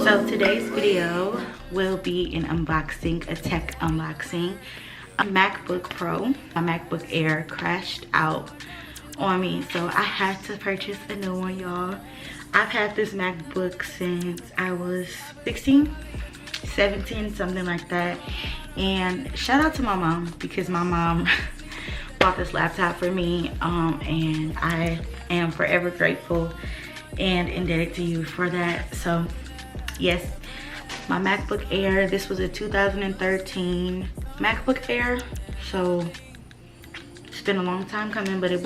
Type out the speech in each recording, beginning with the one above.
So today's video will be an unboxing, a tech unboxing. A MacBook Pro, my MacBook Air crashed out on me, so I had to purchase a new one, y'all. I've had this MacBook since I was 16, 17, something like that. And shout out to my mom, because my mom bought this laptop for me, and I am forever grateful and indebted to you for that. So yes, my MacBook Air, this was a 2013 MacBook Air, so it's been a long time coming, but I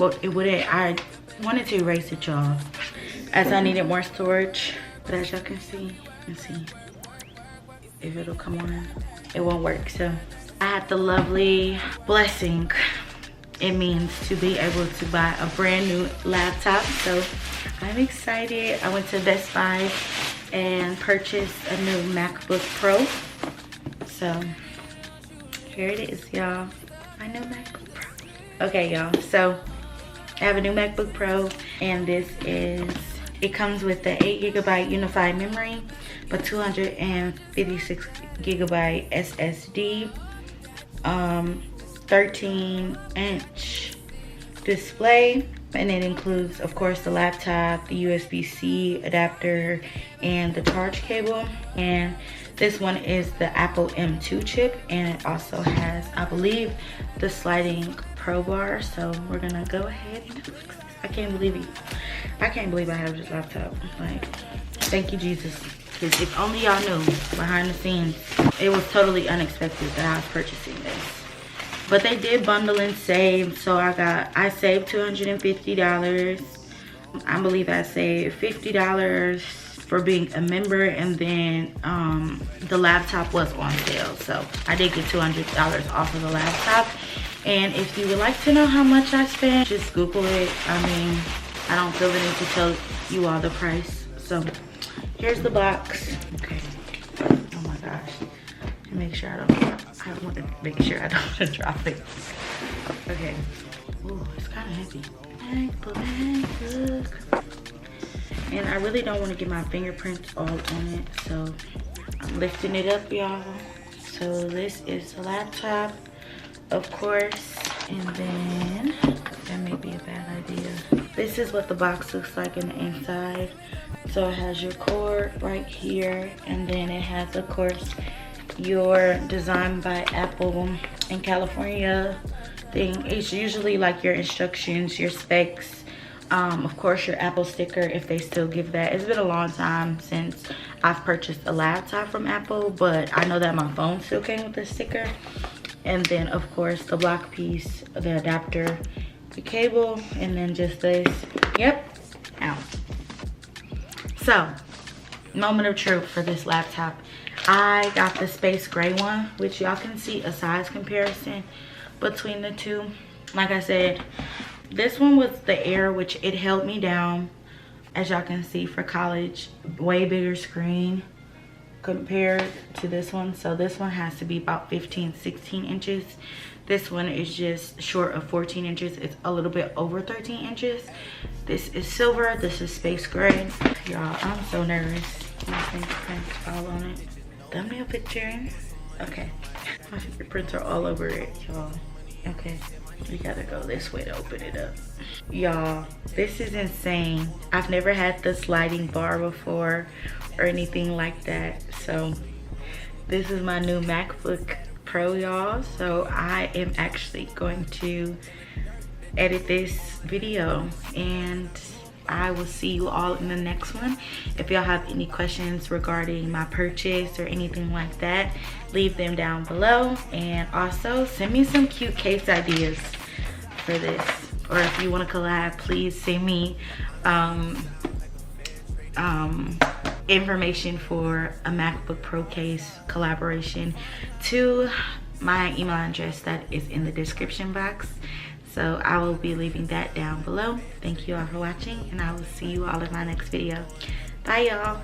wanted to erase it, y'all, as I needed more storage. But as y'all can see, let's see if it'll come on. It won't work. So I had the lovely blessing it means to be able to buy a brand new laptop, so I'm excited. I went to Best Buy and purchased a new MacBook Pro. So here it is, y'all, my new MacBook Pro. Okay, y'all, so I have a new MacBook Pro, and it comes with the 8GB unified memory, but 256GB SSD, 13-inch display, and it includes, of course, the laptop, the USB-C adapter, and the charge cable. And this one is the Apple M2 chip, and it also has, I believe, the sliding pro bar. So we're gonna go ahead and fix this. I can't believe I have this laptop. Like, thank you, Jesus. Because if only y'all knew behind the scenes, it was totally unexpected that I was purchasing this. But they did bundle and save, so I saved $250. I believe I saved $50 for being a member, and then the laptop was on sale, so I did get $200 off of the laptop. And if you would like to know how much I spent, just Google it. I mean, I don't feel the need to tell you all the price. So here's the box. Okay. Oh my gosh. Make sure I want to make sure I don't want to drop it. Okay. Ooh, it's kind of heavy. MacBook. And I really don't want to get my fingerprints all on it, so I'm lifting it up, y'all. So this is the laptop, of course, and then that may be a bad idea. This is what the box looks like in the inside. So it has your cord right here, and then it has, of course, your Designed by Apple in California thing. It's usually like your instructions, your specs, of course your Apple sticker, if they still give that. It's been a long time since I've purchased a laptop from Apple, but I know that my phone still came with a sticker. And then of course the block piece, the adapter, the cable, and then just this. Yep. Ow. So, moment of truth for this laptop. I got the space gray one, which y'all can see a size comparison between the two. Like I said, this one was the Air, which it held me down, as y'all can see, for college. Way bigger screen compared to this one. So this one has to be about 15-16 inches. This one is just short of 14 inches. It's a little bit over 13 inches. This is silver. This is space gray. Y'all, I'm so nervous. My fingerprints all on it. Thumbnail picture. Okay. My fingerprints are all over it, y'all. Okay. We gotta go this way to open it up. Y'all, this is insane. I've never had the sliding bar before or anything like that. So this is my new MacBook Pro, y'all. So I am actually going to edit this video, and I will see you all in the next one. If y'all have any questions regarding my purchase or anything like that, leave them down below. And also send me some cute case ideas for this. Or if you want to collab, please send me information for a MacBook Pro case collaboration to my email address that is in the description box. So I will be leaving that down below. Thank you all for watching, and I will see you all in my next video. Bye, y'all.